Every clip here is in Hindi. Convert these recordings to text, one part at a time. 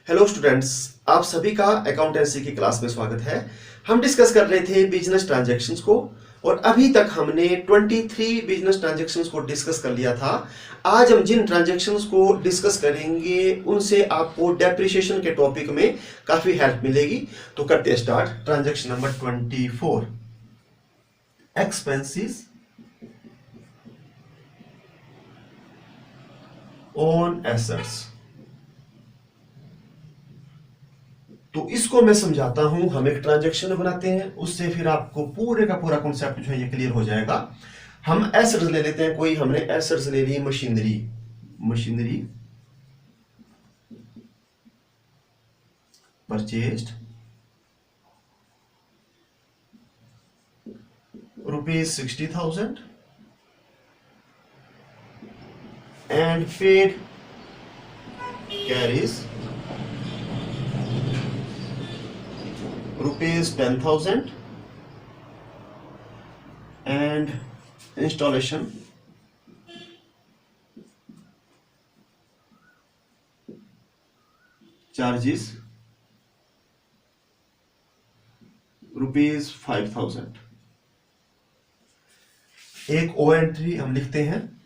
हेलो स्टूडेंट्स, आप सभी का अकाउंटेंसी की क्लास में स्वागत है। हम डिस्कस कर रहे थे बिजनेस ट्रांजैक्शंस को और अभी तक हमने 23 बिजनेस ट्रांजैक्शंस को डिस्कस कर लिया था। आज हम जिन ट्रांजैक्शंस को डिस्कस करेंगे उनसे आपको डेप्रिसिएशन के टॉपिक में काफी हेल्प मिलेगी। तो करते हैं start. Transaction number 24, expenses on assets. तो इसको मैं समझाता हूं। हम एक ट्रांजैक्शन बनाते हैं, उससे फिर आपको पूरे का पूरा कॉन्सेप्ट जो है ये क्लियर हो जाएगा। हम एसेट्स ले लेते हैं। कोई हमने एसेट्स ले ली, machinery purchased ₹60,000 and paid carriage ₹10,000 and installation charges ₹5,000। एक ओ एंट्री हम लिखते हैं,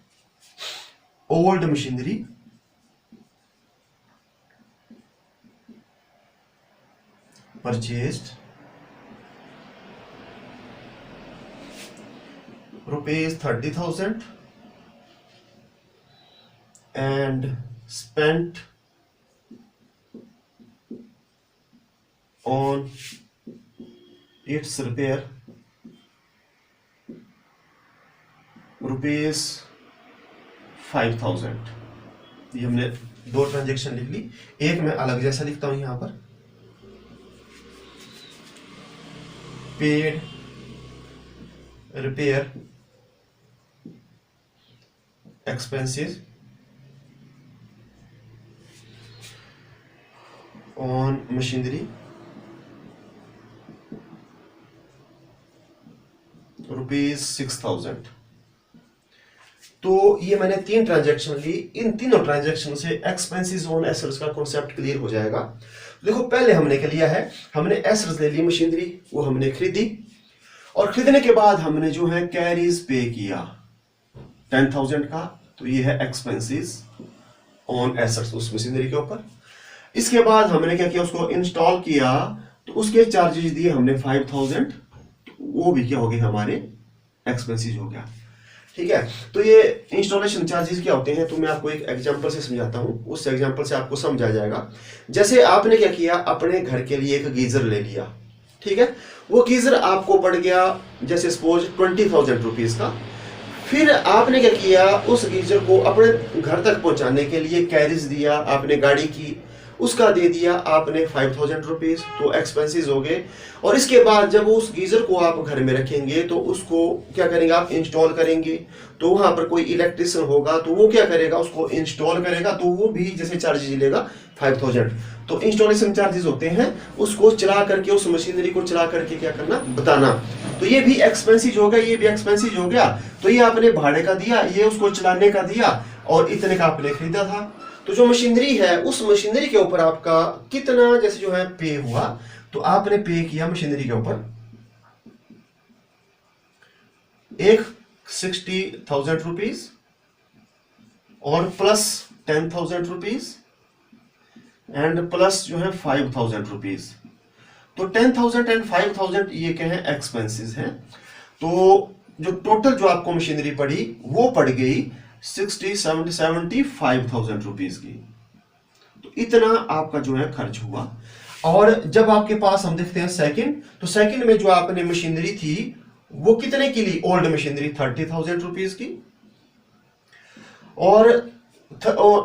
old machinery purchased ₹30,000 and spent on its repair ₹5,000। ये हमने दो ट्रांजेक्शन लिख ली। एक मैं अलग जैसा लिखता हूं यहां पर, paid repair expenses on machinery ₹6,000। तो ये मैंने तीन ट्रांजैक्शन ली। इन तीनों ट्रांजैक्शन से एक्सपेंसेस ऑन एसेट्स का कॉन्सेप्ट क्लियर हो जाएगा। देखो, पहले हमने क्या लिया है, हमने एसेट्स ले ली, मशीनरी वो हमने खरीदी और खरीदने के बाद हमने जो है कैरीज पे किया 10,000 का। तो ये है एक्सपेंसेस ऑन एसेट्स उस मशीनरी के ऊपर। इसके बाद हमने क्या किया, उसको इंस्टॉल किया तो उसके चार्जेस दिए हमने 5,000। वो भी क्या हो गए, हमारे एक्सपेंसेस हो गया। ठीक है। तो ये इंस्टॉलेशन चार्जेस क्या होते हैं, तो मैं आपको एक एग्जांपल से समझाता हूं। उस एग्जांपल से आपको समझ आ जाएगा। जैसे आपने क्या किया, अपने घर के लिए एक गीजर ले लिया। ठीक है। वो गीजर आपको पड़ गया जैसे सपोज 20,000 रुपीज का। फिर आपने क्या किया, उस गीजर को अपने घर तक पहुंचाने के लिए कैरिज दिया आपने गाड़ी की, उसका दे दिया आपने 5,000 रुपीज। तो एक्सपेंसेस हो गए। और इसके बाद जब उस गीजर को आप घर में रखेंगे तो उसको क्या करेंगे, आप इंस्टॉल करेंगे। तो वहां पर कोई इलेक्ट्रिशियन होगा तो वो क्या करेगा, उसको इंस्टॉल करेगा। तो वो भी जैसे चार्जेस लेगा 5,000। तो इंस्टॉलेशन चार्जेस होते हैं, उसको चला करके, उस मशीनरी को चला करके क्या करना, बताना। तो ये भी एक्सपेंसिव हो गया, ये भी एक्सपेंसिव हो गया। तो ये आपने भाड़े का दिया, ये उसको चलाने का दिया और इतने का आपने खरीदा था। तो जो मशीनरी है उस मशीनरी के ऊपर आपका कितना जैसे जो है पे हुआ, तो आपने पे किया मशीनरी के ऊपर एक 60,000 रुपीज और प्लस 10,000 रुपीज एंड प्लस जो है 5,000 रुपीज। तो 10,000 एंड 5,000 ये क्या है, एक्सपेंसेस हैं। तो जो टोटल जो आपको मशीनरी पड़ी वो पड़ गई 75,000 रुपीज की। तो इतना आपका जो है खर्च हुआ। और जब आपके पास हम देखते हैं सेकंड, तो सेकंड में जो आपने मशीनरी थी वो कितने की ली, ओल्ड मशीनरी 30,000 रुपीज की। और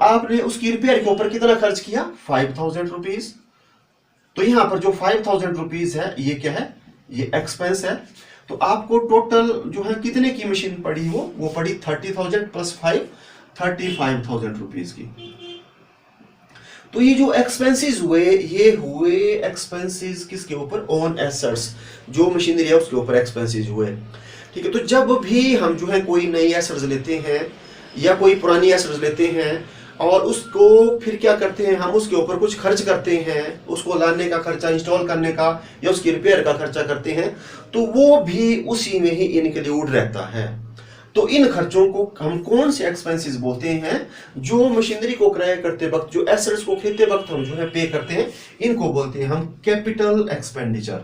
आपने उसकी रिपेयर के ऊपर कितना खर्च किया, 5,000 रुपीज। तो यहां पर जो 5,000 रुपीज है ये क्या है, ये एक्सपेंस है। तो आपको टोटल जो है कितने की मशीन पड़ी, वो पड़ी 30,000 प्लस 5, 35,000 रुपीज की। तो ये जो एक्सपेंसेस हुए, ये हुए एक्सपेंसेस किसके ऊपर, ऑन एसेट्स। जो मशीनरी है उसके ऊपर एक्सपेंसेस हुए। ठीक है। तो जब भी हम जो है कोई नई एसेट्स लेते हैं या कोई पुरानी एसेट्स लेते हैं और उसको फिर क्या करते हैं, हम उसके ऊपर कुछ खर्च करते हैं, उसको लाने का खर्चा, इंस्टॉल करने का या उसकी रिपेयर का खर्चा करते हैं, तो वो भी उसी में ही इंक्लूड रहता है। तो इन खर्चों को हम कौन से एक्सपेंसेस बोलते हैं, जो मशीनरी को क्रय करते वक्त, जो एसेट्स को खरीदते वक्त हम जो है पे करते हैं, इनको बोलते हैं हम कैपिटल एक्सपेंडिचर।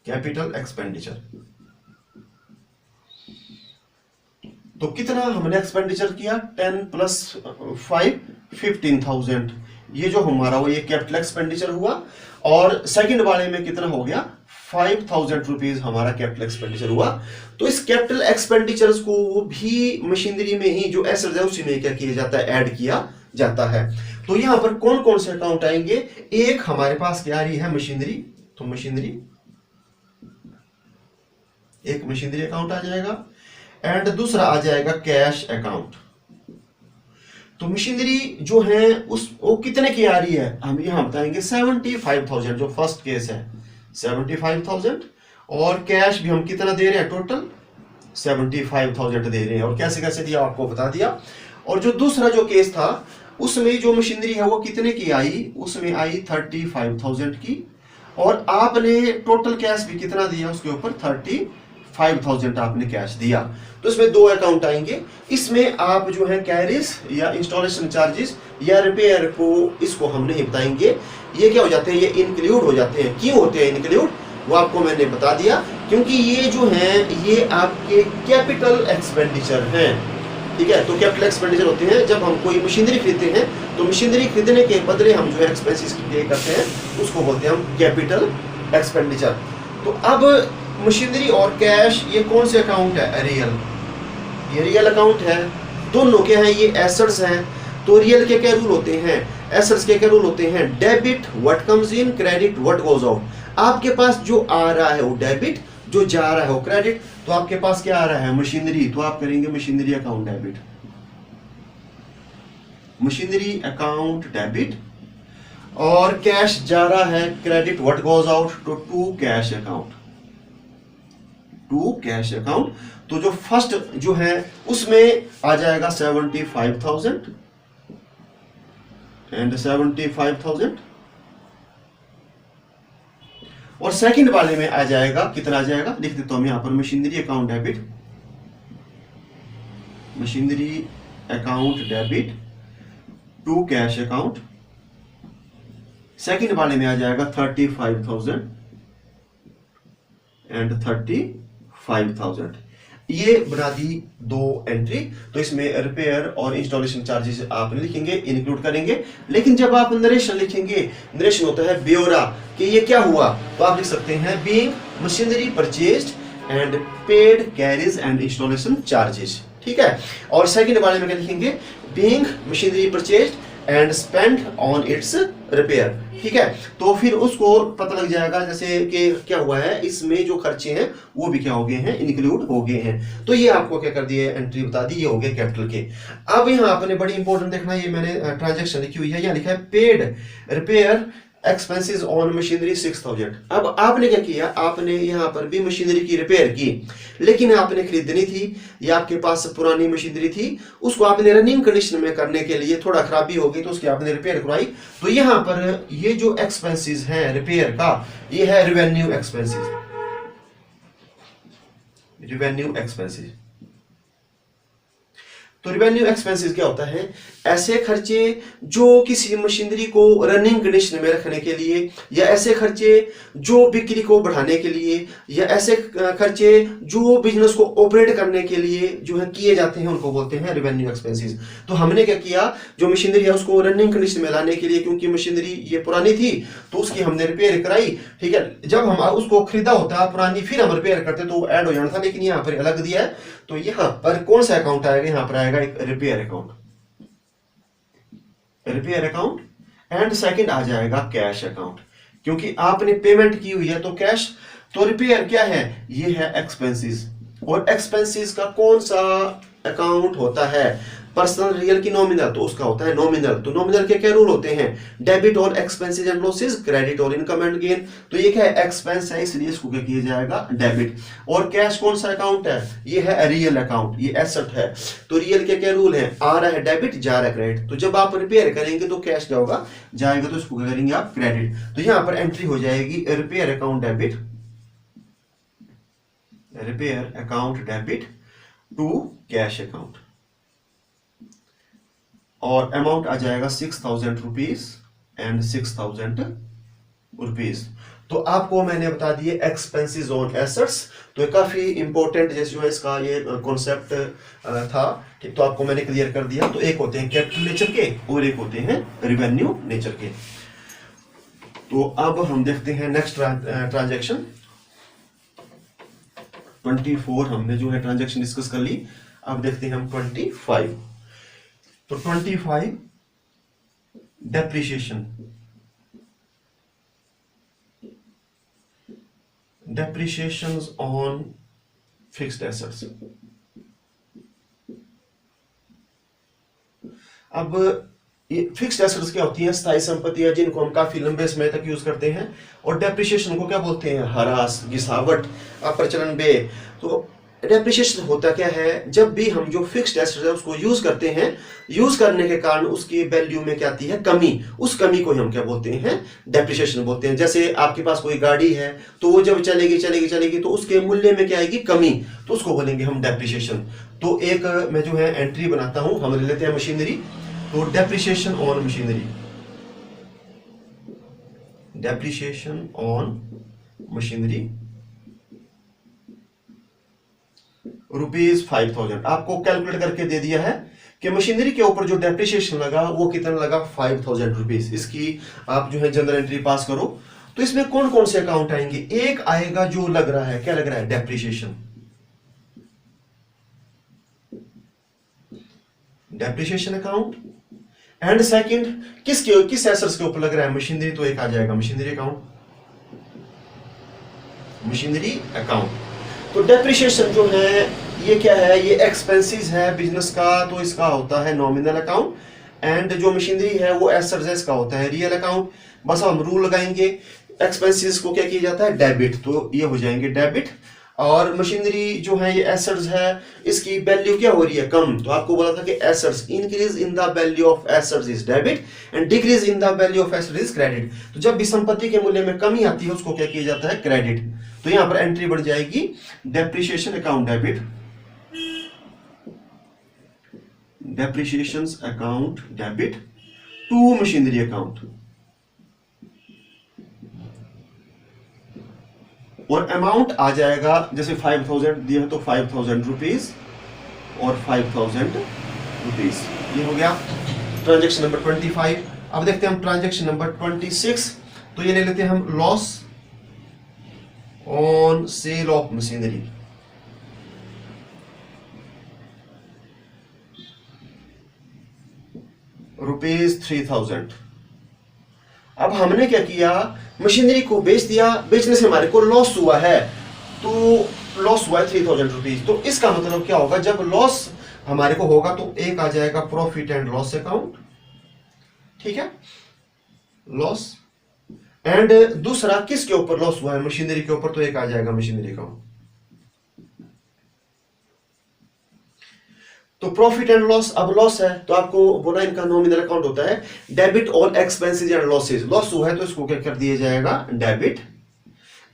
Capital expenditure. तो कितना हमने एक्सपेंडिचर किया, 10 + 5 15,000, ये जो हमारा वो ये कैपिटल एक्सपेंडिचर हुआ। और सेकंड वाले में कितना हो गया, 5,000 रुपीज हमारा कैपिटल एक्सपेंडिचर हुआ। तो इस कैपिटल एक्सपेंडिचर्स को भी मशीनरी में ही जो एसेट्स है उसी में क्या किया जाता है, ऐड किया जाता है। तो यहां पर कौन कौन से अकाउंट आएंगे, एक हमारे पास क्या आ रही है, मशीनरी, तो मशीनरी, एक मशीनरी अकाउंट आ जाएगा, एंड दूसरा आ जाएगा कैश अकाउंट। तो मशीनरी जो है उस वो कितने की आ रही है, हम यहां बताएंगे 75,000, जो फर्स्ट केस है 75,000, और कैश भी हम कितना दे रहे हैं, टोटल 75,000 दे रहे हैं। और कैसे कैसे दिया आपको बता दिया। और जो दूसरा जो केस था उसमें जो मशीनरी है वो कितने की आई, उसमें आई 35,000 की, और आपने टोटल कैश भी कितना दिया उसके ऊपर, 35,000 आपने कैश दिया। तो इसमें दो अकाउंट आएंगे, इसमें आप जो है कैरिज या इंस्टॉलेशन चार्जेस या रिपेयर को, इसको हम नहीं बताएंगे, ये क्या हो जाते हैं, ये इंक्लूड हो जाते हैं। क्यों होते हैं इंक्लूड, वो आपको मैंने बता दिया, क्योंकि ये जो है ये आपके कैपिटल एक्सपेंडिचर हैं, ठीक है। तो कैपिटल एक्सपेंडिचर होते हैं जब हम कोई मशीनरी खरीदते हैं, तो मशीनरी खरीदने के बदले हम जो है एक्सपेंसेस पे करते हैं, उसको बोलते हैं हम कैपिटल एक्सपेंडिचर। तो अब मशीनरी और कैश ये कौन से अकाउंट है, रियल, ये रियल अकाउंट है, दोनों के हैं, ये एसेट्स हैं। तो रियल के क्या रूल होते हैं, एसेट्स के क्या रूल होते हैं, debit what comes in, credit what goes out. आपके पास जो आ रहा है वो डेबिट, जो जा रहा है वो क्रेडिट। तो आपके पास क्या आ रहा है, मशीनरी, तो आप करेंगे machinery account debit, machinery account debit. और कैश जा रहा है क्रेडिट व्हाट गोज आउट, तो to cash account, to cash account. तो जो फर्स्ट जो है उसमें आ जाएगा 75,000 एंड 75,000, और सेकंड वाले में आ जाएगा कितना, आ जाएगा लिख देता हूं यहां पर, machinery account debit, machinery account debit to cash account. Second वाले में आ जाएगा 35,000 एंड 35,000। ये बना दी दो एंट्री। तो इसमें रिपेयर और इंस्टॉलेशन चार्जेस आप लिखेंगे, इंक्लूड करेंगे। लेकिन जब आप नरेशन लिखेंगे, नरेशन होता है ब्योरा कि ये क्या हुआ, तो आप लिख सकते हैं being machinery purchased and paid carriage and installation charges, ठीक है। और सेकंड वाले में क्या लिखेंगे, being machinery purchased and spend on it's repair, ठीक है। तो फिर उसको पता लग जाएगा जैसे कि क्या हुआ है, इसमें जो खर्चे हैं वो भी क्या हो गए हैं, इंक्लूड हो गए हैं। तो ये आपको क्या कर दिए, एंट्री बता दी, ये हो गए कैपिटल के। अब यहाँ आपने बड़ी इंपॉर्टेंट देखना, ये मैंने ट्रांजैक्शन लिखी हुई है, यहाँ लिखा है paid repair expenses on machinery 6,000। अब आपने क्या किया, आपने यहाँ पर भी मशीनरी की रिपेयर की, लेकिन आपने खरीदनी थी या आपके पास पुरानी मशीनरी थी, उसको आपने रनिंग कंडीशन में करने के लिए थोड़ा खराबी हो गई तो उसकी आपने रिपेयर करवाई। तो यहाँ पर ये जो एक्सपेंसेस हैं रिपेयर का, ये है रिवेन्यू एक्सपेंसेस, रिवेन्यू एक्सपेंसेस। तो रिवेन्यू एक्सपेंसेस क्या होता है, ऐसे खर्चे जो किसी मशीनरी को रनिंग कंडीशन में रखने के लिए, या ऐसे खर्चे जो बिक्री को बढ़ाने के लिए, या ऐसे खर्चे जो बिजनेस को ऑपरेट करने के लिए जो है किए जाते हैं, उनको बोलते हैं रिवेन्यू एक्सपेंसेस। तो हमने क्या किया, जो मशीनरी है उसको रनिंग कंडीशन में लाने के लिए, क्योंकि मशीनरी ये पुरानी थी तो उसकी हमने रिपेयर कराई, ठीक है। जब हम उसको खरीदा होता पुरानी, फिर हम रिपेयर करते तो ऐड हो जाना था, लेकिन यहाँ पर अलग दिया है। तो यहाँ पर कौन सा अकाउंट आएगा, यहाँ पर आएगा एक repair account, repair account. And second आ जाएगा कैश अकाउंट, क्योंकि आपने पेमेंट की हुई है तो कैश। तो रिपेयर क्या है, ये है एक्सपेंसेस। और एक्सपेंसेस का कौन सा अकाउंट होता है, पर्सनल रियल की नॉमिनल, तो उसका होता है नॉमिनल। तो नॉमिनल के क्या रूल होते हैं? Debit all expenses and losses, credit all income and gain. तो ये क्या है? एक्सपेंस है, इसलिए इसको क्या किया जाएगा? डेबिट। और कैश कौन सा अकाउंट है? ये है रियल अकाउंट, ये एसेट है। तो रियल के क्या रूल है? आ रहा है डेबिट, जा रहा है क्रेडिट। तो जब आप रिपेयर करेंगे तो कैश क्या होगा? जाएगा, तो इसको क्या करेंगे आप? क्रेडिट। तो यहां पर एंट्री हो जाएगी repair account debit, repair account debit to cash account, और अमाउंट आ जाएगा 6,000 रुपीज एंड 6,000 रुपीज। तो आपको मैंने बता दिए एक्सपेंसेस ऑन एसेट्स। तो ये काफी इंपॉर्टेंट जैसे जो है इसका ये कॉन्सेप्ट था, ठीक। तो आपको मैंने क्लियर कर दिया। तो एक होते हैं कैपिटल नेचर के और एक होते हैं रिवेन्यू नेचर के। तो अब हम देखते हैं नेक्स्ट ट्रांजैक्शन 24। हमने जो है ट्रांजैक्शन डिस्कस कर ली। अब देखते हैं हम 25। तो 25 depreciation, depreciations on fixed assets. अब ये फिक्स्ड एसेट्स क्या होती हैं? स्थायी संपत्तियां जिनको हम काफी लंबे समय तक यूज करते हैं। और डेप्रिसिएशन को क्या बोलते हैं? ह्रास, गिसावट, अप्रचलन व्यय। तो डेप्रिसिएशन होता क्या है? जब भी हम जो फिक्स्ड एसेट है उसको यूज करते हैं, यूज करने के कारण उसकी वैल्यू में क्या आती है? कमी। उस कमी को हम क्या बोलते हैं? डेप्रिसिएशन बोलते हैं। जैसे आपके पास कोई गाड़ी है, तो वो जब चलेगी चलेगी चलेगी तो उसके मूल्य में क्या आएगी? कमी। तो उसको बोलेंगे हम डेप्रिसिएशन। तो एक मैं जो है एंट्री बनाता हूं, हम ले लेते हैं मशीनरी। तो depreciation on machinery, depreciation on machinery ₹5,000। आपको कैलकुलेट करके दे दिया है कि मशीनरी के ऊपर जो डेप्रिसिएशन लगा वो कितना लगा? ₹5,000। इसकी आप जो है जनरल एंट्री पास करो। तो इसमें कौन कौन से अकाउंट आएंगे? एक आएगा जो लग रहा है, क्या लग रहा है? Depreciation, depreciation account. And second किस एसेट्स के ऊपर लग रहा है? मशीनरी। तो एक आ जाएगा मशीनरी अकाउंट, मशीनरी अकाउंट। तो डेप्रिसिएशन जो है ये क्या है? ये एक्सपेंसेस है बिजनेस का, तो इसका होता है नॉमिनल अकाउंट। एंड जो मशीनरी है वो एसेट्स है, इसका होता है रियल अकाउंट। बस हम रूल लगाएंगे, एक्सपेंसेस को क्या किया जाता है? डेबिट। तो ये हो जाएंगे डेबिट। और मशीनरी जो है ये एसेट्स है, इसकी वैल्यू क्या हो रही है? कम। तो आपको बोला था कि assets, increase in the value of assets is debit and decrease in the value of assets is credit. तो जब भी संपत्ति के मूल्य में कमी आती है उसको क्या किया जाता है? क्रेडिट। तो यहां पर एंट्री बन जाएगी depreciation account debit, depreciation account debit to machinery account. और अमाउंट आ जाएगा, जैसे 5,000 दिया है तो 5,000 रुपीज और 5,000 रुपीज। ये हो गया ट्रांजैक्शन नंबर 25। अब देखते हैं हम ट्रांजैक्शन नंबर 26। तो ये ले लेते हैं हम loss on sale of machinery. ₹3,000। अब हमने क्या किया? मशीनरी को बेच दिया, बेचने से हमारे को लॉस हुआ है, तो लॉस हुआ है 3,000 रुपीज। तो इसका मतलब क्या होगा? जब लॉस हमारे को होगा तो एक आ जाएगा प्रॉफिट एंड लॉस अकाउंट, ठीक है, लॉस। एंड दूसरा किसके ऊपर लॉस हुआ है? मशीनरी के ऊपर, तो एक आ जाएगा मशीनरी अकाउंट। तो प्रॉफिट एंड लॉस, अब लॉस है तो आपको बोला इनका नॉमिनल अकाउंट होता है debit all expenses and losses. Loss हुआ है तो इसको क्या कर दिया जाएगा? डेबिट।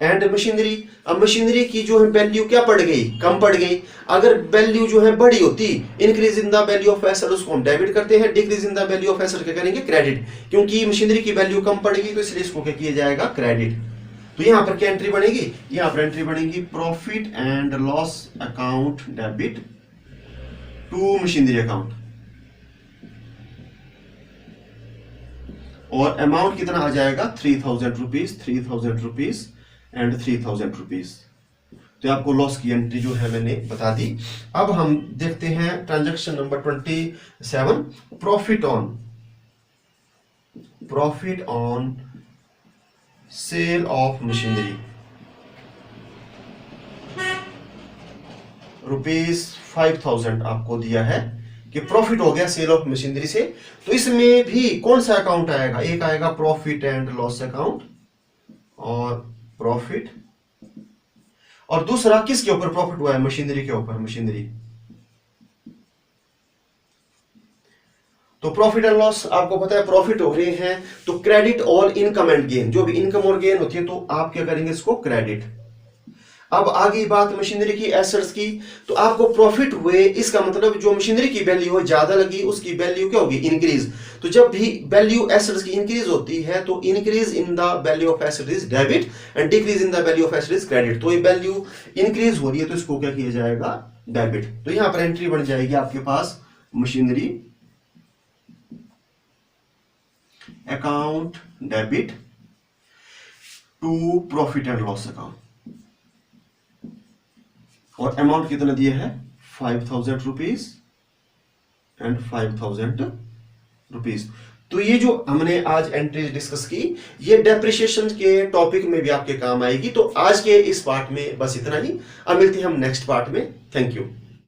एंड मशीनरी, अब मशीनरी की जो है वैल्यू क्या पड़ गई? कम पड़ गई। अगर वैल्यू जो है बड़ी होती, increase in the value of asset, उसको हम डेबिट करते हैं। Decrease in the value of asset क्या करेंगे? क्रेडिट। क्योंकि मशीनरी की वैल्यू कम पड़ गई तो इसलिए इसको क्या किया जाएगा? क्रेडिट। तो यहां पर क्या एंट्री बनेगी? यहां पर एंट्री बनेगी profit and loss account debit to machinery account. और अमाउंट कितना आ जाएगा? 3,000 रुपीज, 3,000 रुपीज एंड 3,000 रुपीज। तो आपको लॉस की एंट्री जो है मैंने बता दी। अब हम देखते हैं transaction number 27, profit on sale of machinery. ₹5,000 आपको दिया है कि प्रॉफिट हो गया सेल ऑफ मशीनरी से, तो इसमें भी कौन सा अकाउंट आएगा, एक आएगा प्रॉफिट एंड लॉस अकाउंट और प्रॉफिट, और दूसरा किसके ऊपर प्रॉफिट हुआ है, मशीनरी के ऊपर, मशीनरी। तो प्रॉफिट एंड लॉस आपको पता है प्रॉफिट हो रहे हैं तो credit all income and gain, जो भी इनकम और गेन होती है तो आप क्या करेंगे इसको क्रेडिट। अब आगे बात मशीनरी की एसेट्स की, तो आपको प्रॉफिट हुए इसका मतलब जो मशीनरी की वैल्यू हो ज्यादा लगी उसकी वैल्यू क्या होगी, इंक्रीज। तो जब भी वैल्यू एसेट्स की इंक्रीज होती है तो increase in the value of asset is debit and decrease in the value of asset is credit. तो ये वैल्यू इंक्रीज हो रही है तो इसको क्या किया जाएगा, डेबिट। तो यहां पर एंट्री बन जाएगी आपके पास machinery account debit to profit and loss account, और अमाउंट कितना दिया है 5000 रुपीज एंड 5000 रुपीज। तो ये जो हमने आज एंट्रीज डिस्कस की ये डेप्रिसिएशन के टॉपिक में भी आपके काम आएगी। तो आज के इस पार्ट में बस इतना ही, अब मिलते हैं हम नेक्स्ट पार्ट में। Thank you.